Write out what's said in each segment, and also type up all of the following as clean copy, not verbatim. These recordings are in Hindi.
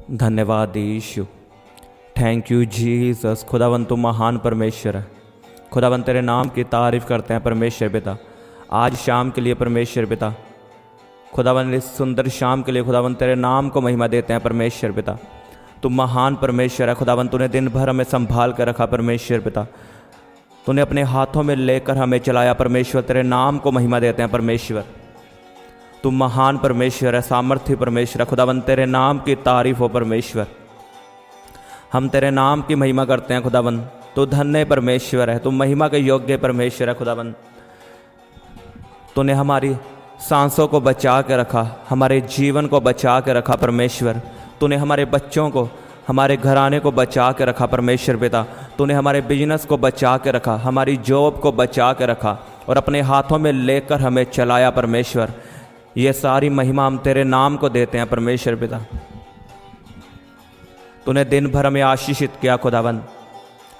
धन्यवाद यीशु। Thank you Jesus. खुदावन तू महान परमेश्वर है। खुदावन तेरे नाम की तारीफ़ करते हैं परमेश्वर पिता। आज शाम के लिए परमेश्वर पिता, खुदावन इस सुंदर शाम के लिए खुदावन तेरे नाम को महिमा देते हैं परमेश्वर पिता। तू महान परमेश्वर है खुदावन। तूने दिन भर हमें संभाल कर रखा परमेश्वर पिता। तूने अपने हाथों में लेकर हमें चलाया परमेश्वर। तेरे नाम को महिमा देते हैं परमेश्वर। तू महान परमेश्वर है, सामर्थ्य परमेश्वर है खुदावन। तेरे नाम की तारीफ हो परमेश्वर। हम तेरे नाम की महिमा करते हैं खुदावन। तू धन्य परमेश्वर है, तू महिमा के योग्य परमेश्वर है खुदावन। तूने हमारी सांसों को बचा के रखा, हमारे जीवन को बचा के रखा परमेश्वर। तूने हमारे बच्चों को, हमारे घराने को बचा के रखा परमेश्वर पिता। तूने हमारे बिजनेस को बचा के रखा, हमारी जॉब को बचा के रखा और अपने हाथों में लेकर हमें चलाया परमेश्वर। ये सारी महिमा हम तेरे नाम को देते हैं परमेश्वर पिता। तूने दिन भर हमें आशीषित किया खुदावन,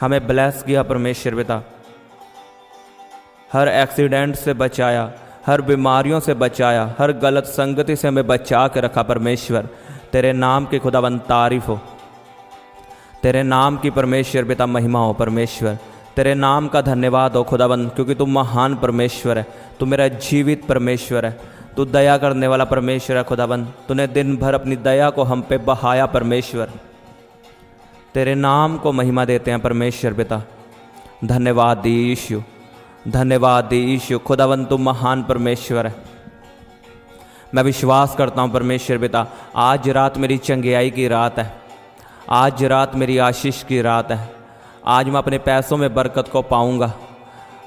हमें ब्लेस किया परमेश्वर पिता। हर एक्सीडेंट से बचाया, हर बीमारियों से बचाया, हर गलत संगति से हमें बचा के रखा परमेश्वर। तेरे नाम की खुदावन तारीफ हो। तेरे नाम की परमेश्वर पिता महिमा हो परमेश्वर। तेरे नाम का धन्यवाद हो खुदावन, क्योंकि तू महान परमेश्वर है। तू मेरा जीवित परमेश्वर है। तू दया करने वाला परमेश्वर है खुदावन। तूने दिन भर अपनी दया को हम पे बहाया परमेश्वर। तेरे नाम को महिमा देते हैं परमेश्वर पिता। धन्यवाद यीशु, धन्यवाद यीशु। खुदावन तू महान परमेश्वर है। मैं विश्वास करता हूँ परमेश्वर पिता, आज रात मेरी चंगियाई की रात है। आज रात मेरी आशीष की रात है। आज मैं अपने पैसों में बरकत को पाऊँगा।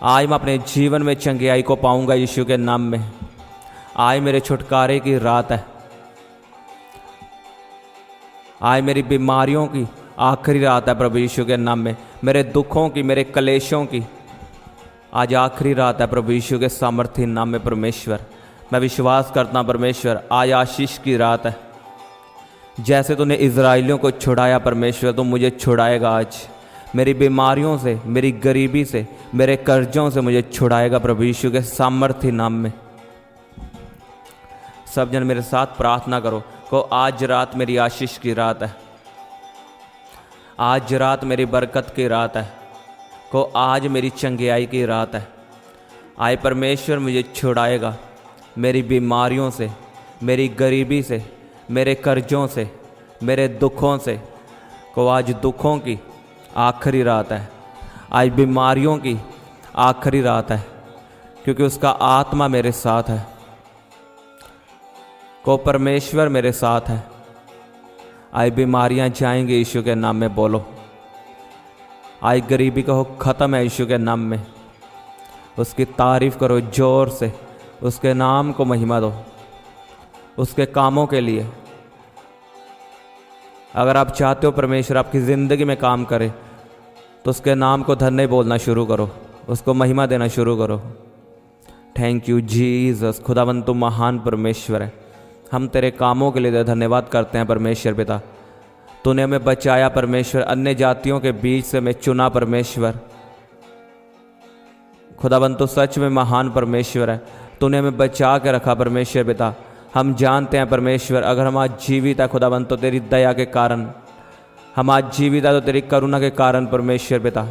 आज मैं अपने जीवन में चंगियाई को पाऊँगा यीशु के नाम में। आज मेरे छुटकारे की रात है। आज मेरी बीमारियों की आखिरी रात है प्रभु यीशु के नाम में। मेरे दुखों की, मेरे कलेशों की आज आखिरी रात है प्रभु यीशु के सामर्थ्य नाम में परमेश्वर। मैं विश्वास करता हूँ परमेश्वर, आज आशीष की रात है। जैसे तूने इजराइलियों को छुड़ाया परमेश्वर, तो मुझे छुड़ाएगा आज। मेरी बीमारियों से, मेरी गरीबी से, मेरे कर्जों से मुझे छुड़ाएगा प्रभु यीशु के सामर्थ्य नाम में। सब जन मेरे साथ प्रार्थना करो को आज रात मेरी आशीष की रात है। आज रात मेरी बरकत की रात है। को आज मेरी चंगियाई की रात है। आए परमेश्वर मुझे छुड़ाएगा मेरी बीमारियों से, मेरी गरीबी से, मेरे कर्जों से, मेरे दुखों से। को आज दुखों की आखिरी रात है। आज बीमारियों की आखिरी रात है, क्योंकि उसका आत्मा मेरे साथ है। को परमेश्वर मेरे साथ है। आज बीमारियां जाएंगी यीशु के नाम में बोलो। आज गरीबी का हो ख़त्म है यीशु के नाम में। उसकी तारीफ़ करो जोर से, उसके नाम को महिमा दो, उसके कामों के लिए। अगर आप चाहते हो परमेश्वर आपकी ज़िंदगी में काम करे, तो उसके नाम को धन्य बोलना शुरू करो, उसको महिमा देना शुरू करो। Thank you Jesus. खुदावन तू महान परमेश्वर है। हम तेरे कामों के लिए धन्यवाद करते हैं परमेश्वर पिता। तूने हमें बचाया परमेश्वर, अन्य जातियों के बीच से मैं चुना परमेश्वर। खुदावन तो सच में महान परमेश्वर है। तूने हमें बचा के रखा परमेश्वर पिता। हम जानते हैं परमेश्वर, अगर हम आज जीवित है खुदावन तो तेरी दया के कारण। हम आज जीवित है तो तेरी करुणा के कारण परमेश्वर पिता।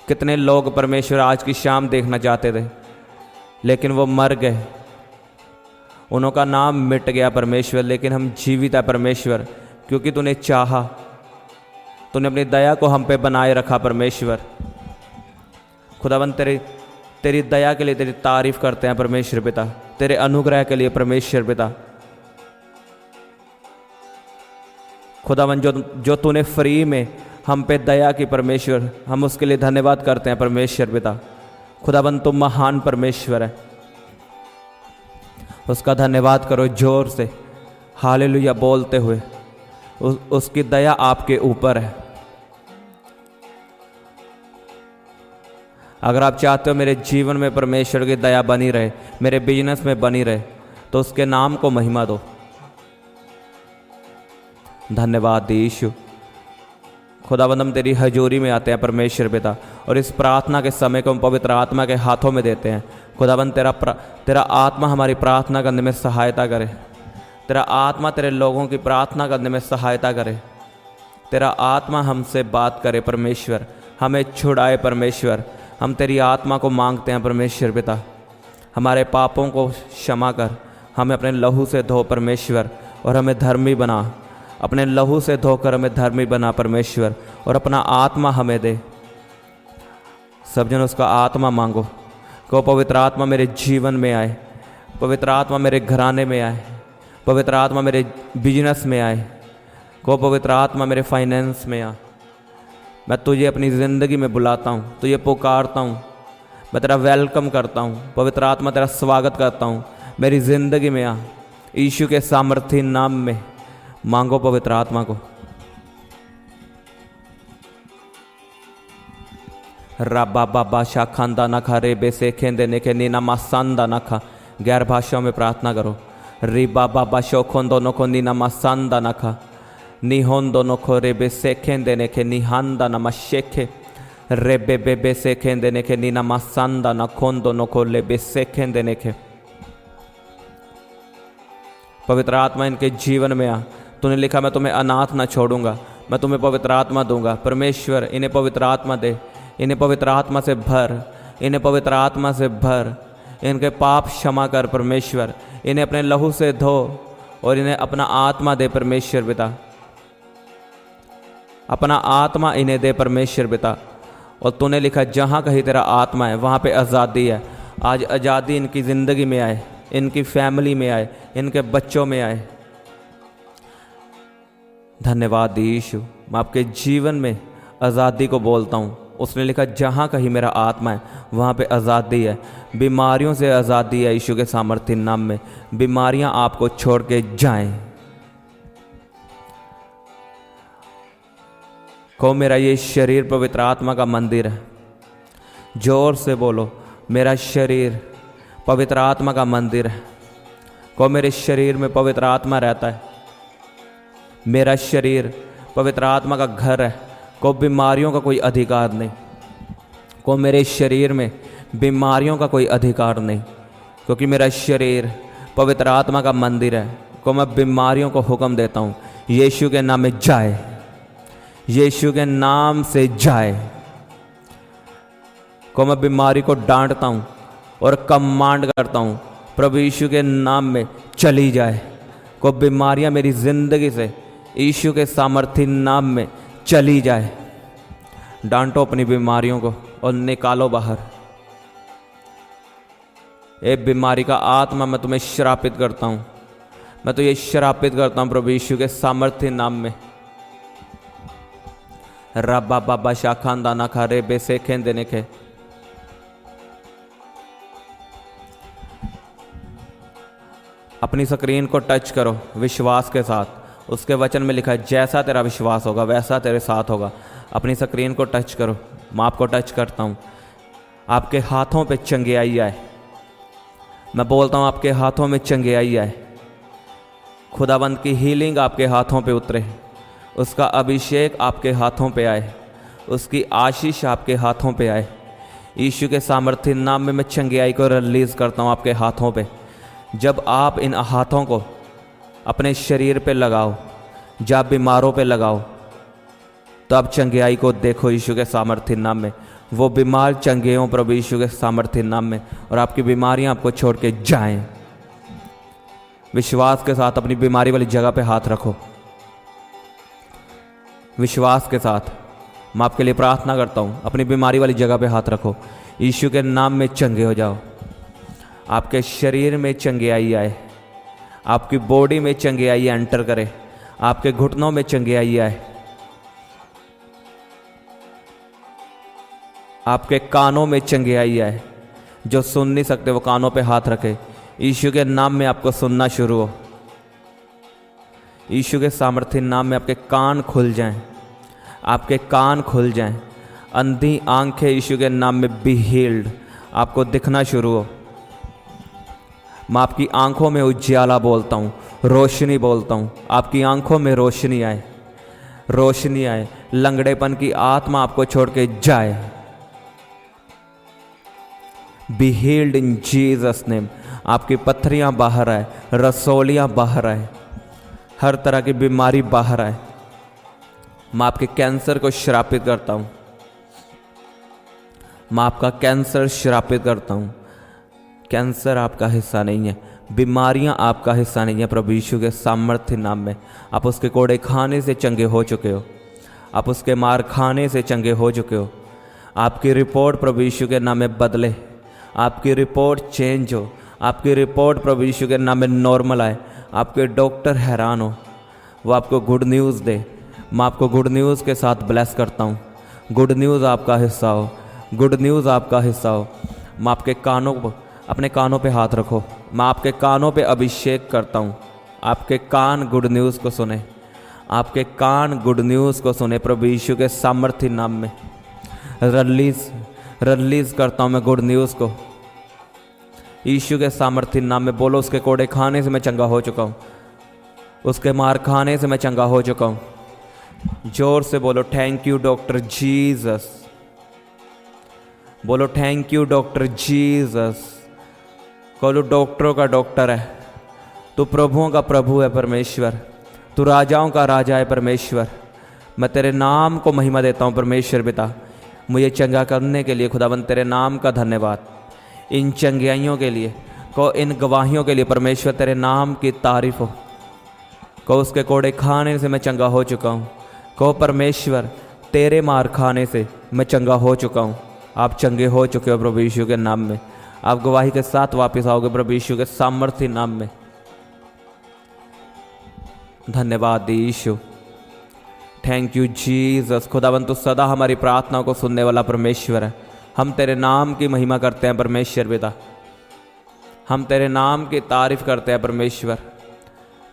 कितने लोग परमेश्वर आज की शाम देखना चाहते थे, लेकिन वो मर गए, उनका नाम मिट गया परमेश्वर। लेकिन हम जीवित है परमेश्वर, क्योंकि तूने चाहा। तूने अपनी दया को हम पे बनाए रखा परमेश्वर। खुदावन तेरी दया के लिए तेरी तारीफ करते हैं परमेश्वर पिता। तेरे अनुग्रह के लिए परमेश्वर पिता। खुदावन जो तूने फ्री में हम पे दया की परमेश्वर, हम उसके लिए धन्यवाद करते हैं परमेश्वर पिता। खुदावन तुम महान परमेश्वर है। उसका धन्यवाद करो जोर से, हालेलुया बोलते हुए। उसकी दया आपके ऊपर है। अगर आप चाहते हो मेरे जीवन में परमेश्वर की दया बनी रहे, मेरे बिजनेस में बनी रहे, तो उसके नाम को महिमा दो। धन्यवाद यीशु। खुदावंद हम तेरी हजूरी में आते हैं परमेश्वर पिता, और इस प्रार्थना के समय को हम पवित्र आत्मा के हाथों में देते हैं। खुदावंद तेरा आत्मा हमारी प्रार्थना करने में सहायता करे। तेरा आत्मा तेरे लोगों की प्रार्थना करने में सहायता करे। तेरा आत्मा हमसे बात करे परमेश्वर, हमें छुड़ाए परमेश्वर। हम तेरी आत्मा को मांगते हैं परमेश्वर पिता, हमारे पापों को क्षमा कर, हमें अपने लहू से धो परमेश्वर और हमें धर्मी बना। अपने लहू से धोकर हमें धर्मी बना परमेश्वर, और अपना आत्मा हमें दे। सब जन उसका आत्मा मांगो, को पवित्र आत्मा मेरे जीवन में आए, पवित्र आत्मा मेरे घराने में आए, पवित्र आत्मा मेरे बिजनेस में आए, को पवित्र आत्मा मेरे फाइनेंस में आ। मैं तुझे अपनी ज़िंदगी में बुलाता हूँ, तुझे पुकारता हूँ, मैं तेरा वेलकम करता हूँ। पवित्र आत्मा तेरा स्वागत करता हूँ, मेरी ज़िंदगी में आ। यीशु के सामर्थी नाम में मांगो पवित्र आत्मा को। रबा बाबा शाखांदा नखा रे बेसे खेंदे नेखे नीना मासांदा नखा। गैर भाषाओं में प्रार्थना करो। री बाबा बाशो खोंदो नको नीना मासांदा नखा निहोंदो नको रे बेसे खेंदे नेखे निहांदा नमा शेखे रे बे बेसे खेंदे नेखे नीना मासांदा न खोंदो नको ले बेसे खेंदे नेखे। पवित्र आत्मा इनके जीवन में आ। तूने लिखा मैं तुम्हें अनाथ ना छोड़ूंगा, मैं तुम्हें पवित्र आत्मा दूंगा। परमेश्वर इन्हें पवित्र आत्मा दे, इन्हें पवित्र आत्मा से भर, इन्हें पवित्र आत्मा से भर। इनके पाप क्षमा कर परमेश्वर, इन्हें अपने लहू से धो और इन्हें अपना आत्मा दे परमेश्वर पिता। अपना आत्मा इन्हें दे परमेश्वर पिता। और तूने लिखा जहाँ कहीं तेरा आत्मा है वहाँ पे आज़ादी है। आज आज़ादी इनकी ज़िंदगी में आए, इनकी फैमिली में आए, इनके बच्चों में आए। धन्यवाद यीशु, मैं आपके जीवन में आज़ादी को बोलता हूँ। उसने लिखा जहाँ कहीं मेरा आत्मा है वहाँ पे आज़ादी है। बीमारियों से आज़ादी है यीशु के सामर्थ्य नाम में। बीमारियाँ आपको छोड़ के जाएं। को मेरा ये शरीर पवित्र आत्मा का मंदिर है। जोर से बोलो, मेरा शरीर पवित्र आत्मा का मंदिर है। को मेरे शरीर में पवित्र आत्मा रहता है। मेरा शरीर पवित्र आत्मा का घर है। को बीमारियों का कोई अधिकार नहीं। को मेरे शरीर में बीमारियों का कोई अधिकार नहीं, क्योंकि मेरा शरीर पवित्र आत्मा का मंदिर है। को मैं बीमारियों को हुक्म देता हूँ, यीशु के नाम में जाए, यीशु के नाम से जाए। को मैं बीमारी को डांटता हूँ और कमांड करता हूँ, प्रभु यीशु के नाम में चली जाए। को बीमारियाँ मेरी ज़िंदगी से यीशु के सामर्थ्य नाम में चली जाए। डांटो अपनी बीमारियों को और निकालो बाहर। ए बीमारी का आत्मा, मैं तुम्हें श्रापित करता हूँ, मैं तो ये श्रापित करता हूँ प्रभु यीशु के सामर्थ्य नाम में। रब्बा बाबा शाखांदा ना खा रे बेसे खेंदे नेखे। अपनी स्क्रीन को टच करो विश्वास के साथ। उसके वचन में लिखा है जैसा तेरा विश्वास होगा वैसा तेरे साथ होगा। अपनी स्क्रीन को टच करो, मैं आपको टच करता हूँ। आपके हाथों पे चंगियाई आए। मैं बोलता हूँ आपके हाथों में चंगियाई आए। खुदाबंद की हीलिंग आपके हाथों पे उतरे, उसका अभिषेक आपके हाथों पे आए, उसकी आशीष आपके हाथों पे आए। यीशु के सामर्थ्य नाम में मैं चंगियाई को रिलीज़ करता हूँ आपके हाथों पे। जब आप इन हाथों को अपने शरीर पे लगाओ, जब बीमारों पे लगाओ, तो आप चंगियाई को देखो यीशु के सामर्थ्य नाम में। वो बीमार चंगे हों प्रभु यीशु के सामर्थ्य नाम में, और आपकी बीमारियां आपको छोड़ के जाएं। विश्वास के साथ अपनी बीमारी वाली जगह पे हाथ रखो। विश्वास के साथ मैं आपके लिए प्रार्थना करता हूँ। अपनी बीमारी वाली जगह पे हाथ रखो। यीशु के नाम में चंगे हो जाओ। आपके शरीर में चंगियाई आए, आपकी बॉडी में चंगियाई एंटर करे, आपके घुटनों में चंगियाई आए, आपके कानों में चंगियाई आए। जो सुन नहीं सकते वो कानों पे हाथ रखे। यीशु के नाम में आपको सुनना शुरू हो। यीशु के सामर्थ्य नाम में आपके कान खुल जाएं, आपके कान खुल जाएं। अंधी आंखें यीशु के नाम में बी हील्ड, आपको दिखना शुरू हो। मैं आपकी आंखों में उजियाला बोलता हूँ, रोशनी बोलता हूँ। आपकी आंखों में रोशनी आए, रोशनी आए। लंगड़ेपन की आत्मा आपको छोड़ के जाए। Be healed in Jesus name. आपकी पत्थरियाँ बाहर आए, रसोलियाँ बाहर आए। हर तरह की बीमारी बाहर आए। मैं आपके कैंसर को श्रापित करता हूँ। मैं आपका कैंसर श्रापित करता हूँ। कैंसर आपका हिस्सा नहीं है, बीमारियां आपका हिस्सा नहीं है। प्रभु यीशु के सामर्थ्य नाम में आप उसके कोड़े खाने से चंगे हो चुके हो। आप उसके मार खाने से चंगे हो चुके हो। आपकी रिपोर्ट प्रभु यीशु के नाम में बदले, आपकी रिपोर्ट चेंज हो, आपकी रिपोर्ट प्रभु यीशु के नाम में नॉर्मल आए। आपके डॉक्टर हैरान हो, वो आपको गुड न्यूज़ दे। मैं आपको गुड न्यूज़ के साथ ब्लेस करता हूँ। गुड न्यूज़ आपका हिस्सा हो, गुड न्यूज़ आपका हिस्सा हो। मैं आपके कानों को, अपने कानों पे हाथ रखो। मैं आपके कानों पे अभिषेक करता हूँ। आपके कान गुड न्यूज़ को सुने, आपके कान गुड न्यूज़ को सुने। प्रभु यीशु के सामर्थ्य नाम में रिलीज करता हूँ मैं गुड न्यूज़ को। यीशु के सामर्थ्य नाम में बोलो, उसके कोड़े खाने से मैं चंगा हो चुका हूँ, उसके मार खाने से मैं चंगा हो चुका हूँ। जोर से बोलो, थैंक यू डॉक्टर जीसस। बोलो, थैंक यू डॉक्टर जीसस। बोलो, डॉक्टरों का डॉक्टर है तू, प्रभुओं का प्रभु है परमेश्वर, तू राजाओं का राजा है परमेश्वर। मैं तेरे नाम को महिमा देता हूँ परमेश्वर पिता। मुझे चंगा करने के लिए खुदावंद तेरे नाम का धन्यवाद। इन चंगाइयों के लिए को, इन गवाहियों के लिए परमेश्वर तेरे नाम की तारीफ हो। को उसके कोड़े खाने से मैं चंगा हो चुका हूँ। को परमेश्वर तेरे मार खाने से मैं चंगा हो चुका हूँ। आप चंगे हो चुके हो प्रभु यीशु के नाम में। आप गवाही के साथ वापस आओगे प्रभु यीशु के सामर्थ्य नाम में। धन्यवाद यीशु, थैंक यू जीसस। खुदावंद तू सदा हमारी प्रार्थना को सुनने वाला परमेश्वर है। हम तेरे नाम की महिमा करते हैं परमेश्वर पिता। हम तेरे नाम की तारीफ करते हैं परमेश्वर,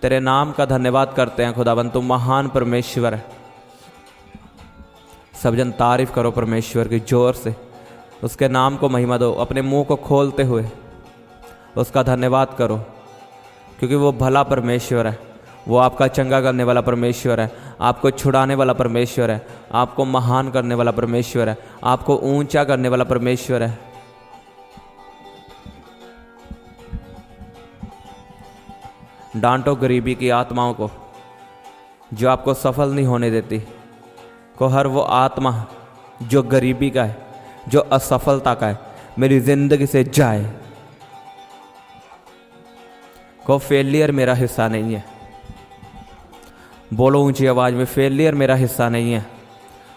तेरे नाम का धन्यवाद करते हैं खुदावंद। तू महान परमेश्वर है। सब जन तारीफ करो परमेश्वर की जोर से, उसके नाम को महिमा दो। अपने मुंह को खोलते हुए उसका धन्यवाद करो, क्योंकि वो भला परमेश्वर है। वो आपका चंगा करने वाला परमेश्वर है, आपको छुड़ाने वाला परमेश्वर है, आपको महान करने वाला परमेश्वर है, आपको ऊंचा करने वाला परमेश्वर है। डांटो गरीबी की आत्माओं को जो आपको सफल नहीं होने देती। को हर वो आत्मा जो गरीबी का है, जो असफलता का है, मेरी जिंदगी से जाए। को फेलियर मेरा हिस्सा नहीं है। बोलो ऊंची आवाज में, फेलियर मेरा हिस्सा नहीं है।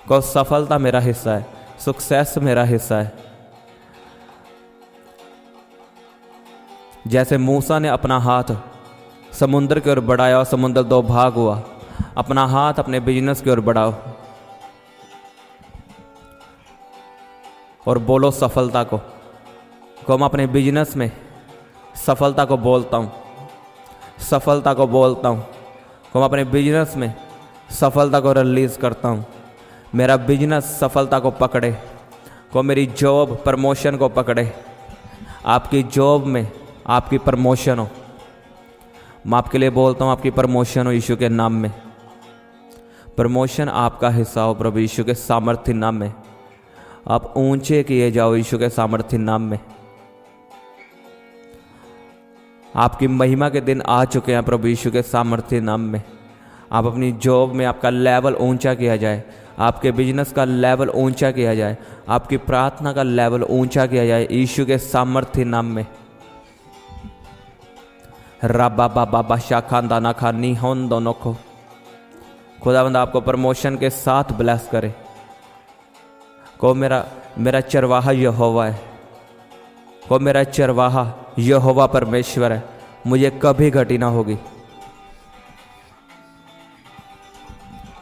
को सफलता मेरा हिस्सा है, सक्सेस मेरा हिस्सा है। जैसे मूसा ने अपना हाथ समुद्र की ओर बढ़ाया और समुद्र दो भाग हुआ, अपना हाथ अपने बिजनेस की ओर बढ़ाओ और बोलो सफलता को। मैं अपने बिजनेस में सफलता को बोलता हूँ, सफलता को बोलता हूँ। मैं अपने बिजनेस में सफलता को रिलीज करता हूँ। मेरा बिजनेस सफलता को पकड़े। को मेरी जॉब प्रमोशन को पकड़े। आपकी जॉब में आपकी प्रमोशन हो। मैं आपके लिए बोलता हूँ, आपकी प्रमोशन हो यीशु के नाम में। प्रमोशन आपका हिस्सा हो प्रभु यीशु के सामर्थ्य नाम में। आप ऊंचे किए जाओ यीशु के सामर्थ्य नाम में। आपकी महिमा के दिन आ चुके हैं प्रभु यीशु के सामर्थ्य नाम में। आप अपनी जॉब में आपका लेवल ऊंचा किया जाए, आपके बिजनेस का लेवल ऊंचा किया जाए, आपकी प्रार्थना का लेवल ऊंचा किया जाए यीशु के सामर्थ्य नाम में। रबा बाबा बाशा खानदाना खानी होन दोनों को खुदावंद आपको प्रमोशन के साथ ब्लेस करे। को मेरा चरवाहा यहोवा है। को मेरा चरवाहा यहोवा परमेश्वर है, मुझे कभी घटी ना होगी।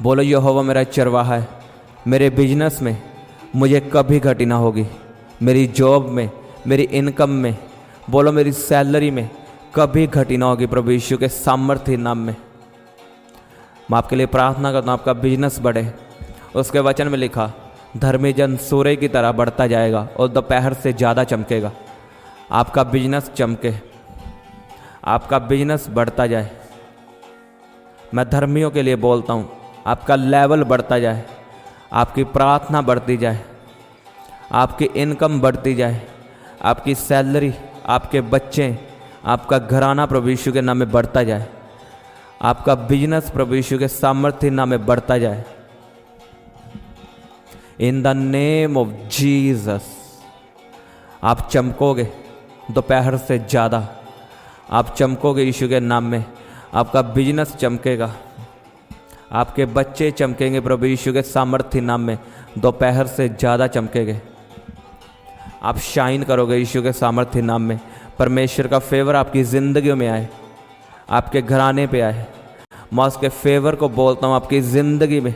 बोलो यहोवा मेरा चरवाहा है, मेरे बिजनेस में मुझे कभी घटी ना होगी। मेरी जॉब में, मेरी इनकम में, बोलो मेरी सैलरी में कभी घटी ना होगी प्रभु यीशु के सामर्थ्य नाम में। मैं आपके लिए प्रार्थना करता हूँ, आपका बिजनेस बढ़े। उसके वचन में लिखा, धर्मी जन सूर्य की तरह बढ़ता जाएगा और दोपहर से ज़्यादा चमकेगा। आपका बिजनेस चमके, आपका बिजनेस बढ़ता जाए। मैं धर्मियों के लिए बोलता हूँ, आपका लेवल बढ़ता जाए, आपकी प्रार्थना बढ़ती जाए, आपकी इनकम बढ़ती जाए, आपकी सैलरी, आपके बच्चे, आपका घराना प्रभु यीशु के नाम में बढ़ता जाए। आपका बिजनेस प्रभु यीशु के सामर्थ्य नाम में बढ़ता जाए। In the name of Jesus आप चमकोगे दोपहर से ज़्यादा, आप चमकोगे यीशु के नाम में। आपका बिजनेस चमकेगा, आपके बच्चे चमकेंगे प्रभु यीशु के सामर्थ्य नाम में, दोपहर से ज़्यादा चमकेंगे। आप शाइन करोगे यीशु के सामर्थ्य नाम में। परमेश्वर का फेवर आपकी ज़िंदगी में आए, आपके घराने पे आए। मैं उसके फेवर को बोलता हूँ आपकी ज़िंदगी में।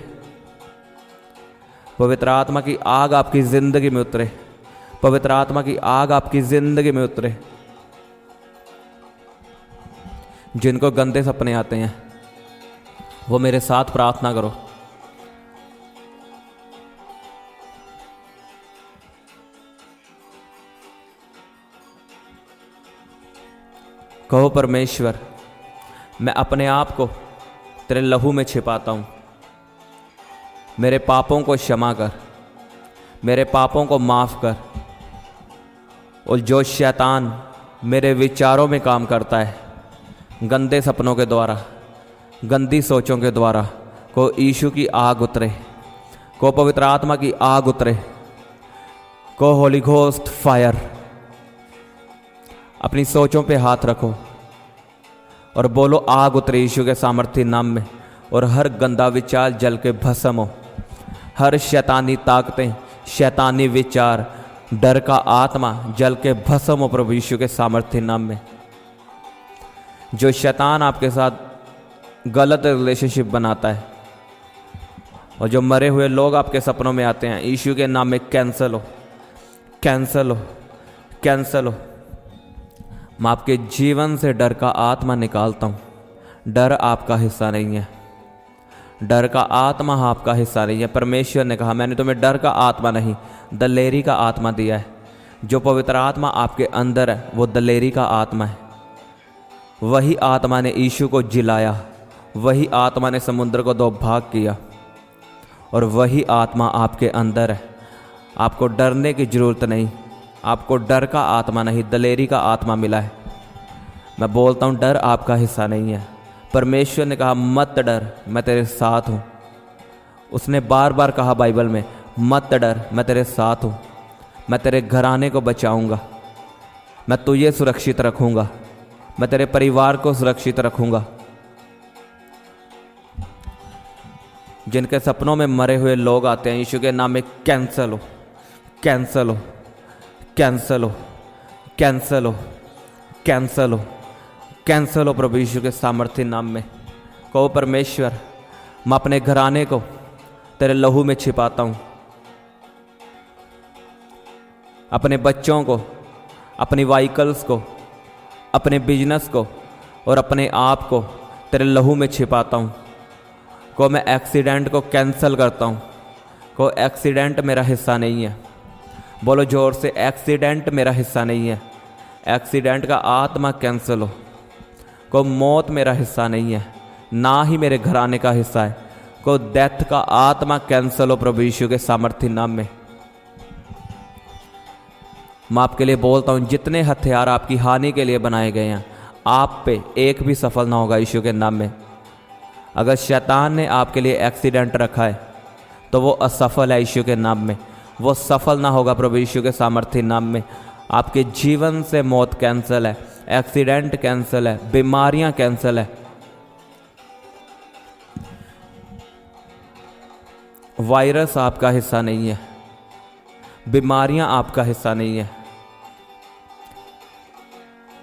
पवित्र आत्मा की आग आपकी ज़िंदगी में उतरे, पवित्र आत्मा की आग आपकी ज़िंदगी में उतरे। जिनको गंदे सपने आते हैं वो मेरे साथ प्रार्थना करो। कहो परमेश्वर, मैं अपने आप को तेरे लहू में छिपाता हूँ। मेरे पापों को क्षमा कर, मेरे पापों को माफ़ कर। और जो शैतान मेरे विचारों में काम करता है, गंदे सपनों के द्वारा, गंदी सोचों के द्वारा, को यीशु की आग उतरे, को पवित्र आत्मा की आग उतरे, को होली घोस्ट फायर। अपनी सोचों पे हाथ रखो और बोलो आग उतरे यीशु के सामर्थ्य नाम में। और हर गंदा विचार जल के भस्म हो, हर शैतानी ताकतें, शैतानी विचार, डर का आत्मा जल के भस्म हो प्रभु यीशु के सामर्थ्य नाम में। जो शैतान आपके साथ गलत रिलेशनशिप बनाता है और जो मरे हुए लोग आपके सपनों में आते हैं, यीशु के नाम में कैंसल हो, कैंसल हो, कैंसल हो। मैं आपके जीवन से डर का आत्मा निकालता हूँ। डर आपका हिस्सा नहीं है, डर का आत्मा आपका हिस्सा नहीं है। परमेश्वर ने कहा मैंने तुम्हें डर का आत्मा नहीं, दलेरी का आत्मा दिया है। जो पवित्र आत्मा आपके अंदर है वो दलेरी का आत्मा है। वही आत्मा ने यीशु को जिलाया, वही आत्मा ने समुद्र को दो भाग किया, और वही आत्मा आपके अंदर है। आपको डरने की ज़रूरत नहीं, आपको डर का आत्मा नहीं, दलेरी का आत्मा मिला है। मैं बोलता हूँ डर आपका हिस्सा नहीं है। परमेश्वर ने कहा मत डर, मैं तेरे साथ हूँ। उसने बार बार कहा बाइबल में मत डर, मैं तेरे साथ हूँ। मैं तेरे घराने को बचाऊँगा, मैं तुझे सुरक्षित रखूँगा, मैं तेरे परिवार को सुरक्षित रखूँगा। जिनके सपनों में मरे हुए लोग आते हैं, यीशु के नाम में कैंसल हो, कैंसल हो, कैंसल हो, कैंसल हो, कैंसल हो, कैंसल हो प्रभु यीशु के सामर्थ्य नाम में। कहो परमेश्वर, मैं अपने घराने को तेरे लहू में छिपाता हूँ। अपने बच्चों को, अपनी व्हीकल्स को, अपने बिजनेस को और अपने आप को तेरे लहू में छिपाता हूँ। को मैं एक्सीडेंट को कैंसल करता हूँ। को एक्सीडेंट मेरा हिस्सा नहीं है। बोलो जोर से, एक्सीडेंट मेरा हिस्सा नहीं है। एक्सीडेंट का आत्मा कैंसल हो। को मौत मेरा हिस्सा नहीं है, ना ही मेरे घराने का हिस्सा है। को डेथ का आत्मा कैंसल हो प्रभु यीशु के सामर्थ्य नाम में। मैं आपके लिए बोलता हूँ, जितने हथियार आपकी हानि के लिए बनाए गए हैं, आप पे एक भी सफल ना होगा यीशु के नाम में। अगर शैतान ने आपके लिए एक्सीडेंट रखा है तो वो असफल है यीशु के नाम में। वो सफल ना होगा प्रभु यीशु के सामर्थ्य नाम में। आपके जीवन से मौत कैंसल है, एक्सीडेंट कैंसल है, बीमारियां कैंसल है। वायरस आपका हिस्सा नहीं है, बीमारियां आपका हिस्सा नहीं है।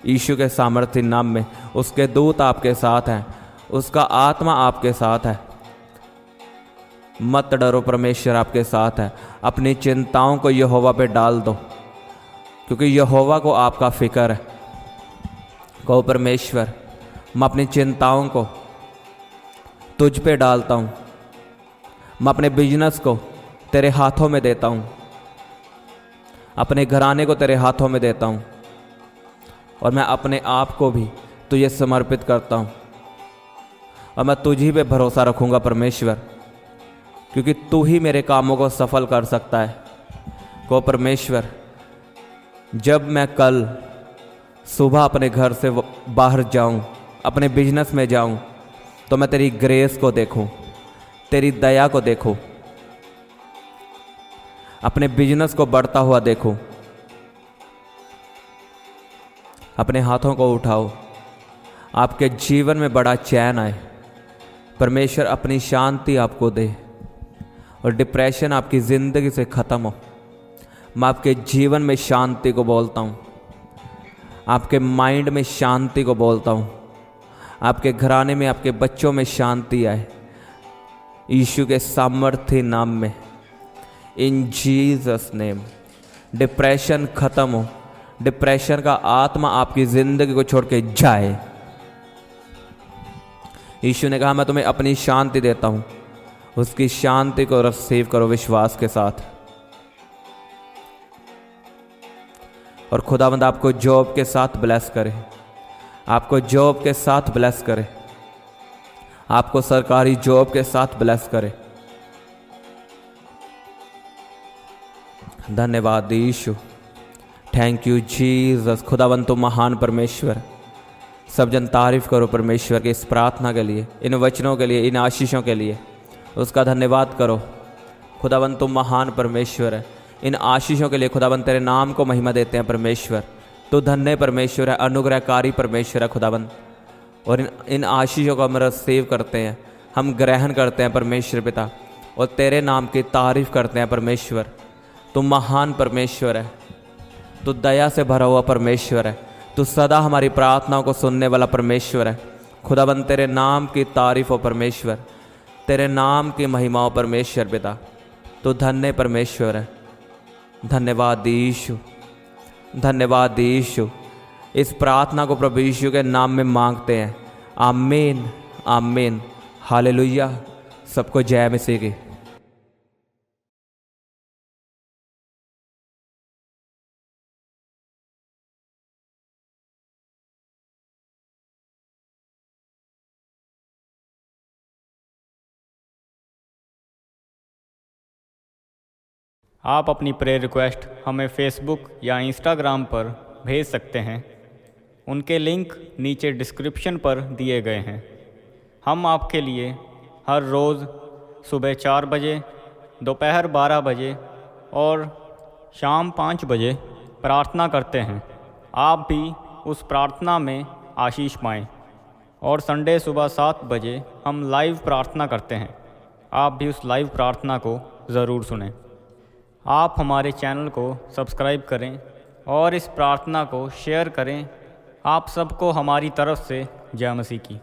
यीशु के सामर्थ्य नाम में उसके दूत आपके साथ हैं, उसका आत्मा आपके साथ है। मत डरो, परमेश्वर आपके साथ है। अपनी चिंताओं को यहोवा पे डाल दो, क्योंकि यहोवा को आपका फिक्र है। कहो परमेश्वर, मैं अपनी चिंताओं को तुझ पे डालता हूँ। मैं अपने बिजनेस को तेरे हाथों में देता हूँ, अपने घराने को तेरे हाथों में देता हूँ, और मैं अपने आप को भी तुझे समर्पित करता हूँ। और मैं तुझी पे भरोसा रखूँगा परमेश्वर, क्योंकि तू ही मेरे कामों को सफल कर सकता है। को परमेश्वर, जब मैं कल सुबह अपने घर से बाहर जाऊं, अपने बिजनेस में जाऊं, तो मैं तेरी ग्रेस को देखूं, तेरी दया को देखूं, अपने बिजनेस को बढ़ता हुआ देखूं। अपने हाथों को उठाओ, आपके जीवन में बड़ा चैन आए। परमेश्वर अपनी शांति आपको दे और डिप्रेशन आपकी ज़िंदगी से ख़त्म हो। मैं आपके जीवन में शांति को बोलता हूँ, आपके माइंड में शांति को बोलता हूँ, आपके घराने में, आपके बच्चों में शांति आए यीशु के सामर्थ्य नाम में, इन जीसस नेम। डिप्रेशन ख़त्म हो, डिप्रेशन का आत्मा आपकी ज़िंदगी को छोड़ के जाए। यीशु ने कहा मैं तुम्हें अपनी शांति देता हूँ, उसकी शांति को रिसीव करो विश्वास के साथ। और खुदावंद आपको जॉब के साथ ब्लेस करे, आपको जॉब के साथ ब्लेस करे, आपको सरकारी जॉब के साथ ब्लेस करे। धन्यवाद यीशु, थैंक यू जीसस। खुदावंद तुम महान परमेश्वर। सब जन तारीफ करो परमेश्वर की इस प्रार्थना के लिए, इन वचनों के लिए, इन आशीषों के लिए उसका धन्यवाद करो। खुदावंद तुम महान परमेश्वर है। इन आशीषों के लिए खुदावंद तेरे नाम को महिमा देते हैं परमेश्वर। तो धन्य परमेश्वर है, अनुग्रहकारी परमेश्वर है खुदावंद। और इन आशीषों को हम रिसीव करते हैं, हम ग्रहण करते हैं परमेश्वर पिता, और तेरे नाम की तारीफ करते हैं परमेश्वर। तुम महान परमेश्वर है, तू दया से भरा हुआ परमेश्वर है, तू सदा हमारी प्रार्थनाओं को सुनने वाला परमेश्वर है। खुदाबंद तेरे नाम की तारीफ हो परमेश्वर, तेरे नाम की महिमा हो परमेश्वर पिता। तो धन्य परमेश्वर है। धन्यवाद यीशु, धन्यवाद यीशु। इस प्रार्थना को प्रभु यीशु के नाम में मांगते हैं। आमीन, आमीन, हालेलुया। सबको जय मसीह की। आप अपनी प्रेयर रिक्वेस्ट हमें फेसबुक या इंस्टाग्राम पर भेज सकते हैं। उनके लिंक नीचे डिस्क्रिप्शन पर दिए गए हैं। हम आपके लिए हर रोज़ सुबह 4 बजे, दोपहर 12 बजे और शाम 5 बजे प्रार्थना करते हैं। आप भी उस प्रार्थना में आशीष पाएं। और संडे सुबह 7 बजे हम लाइव प्रार्थना करते हैं। आप भी उस लाइव प्रार्थना को ज़रूर सुनें। आप हमारे चैनल को सब्सक्राइब करें और इस प्रार्थना को शेयर करें। आप सबको हमारी तरफ से जय मसीह की।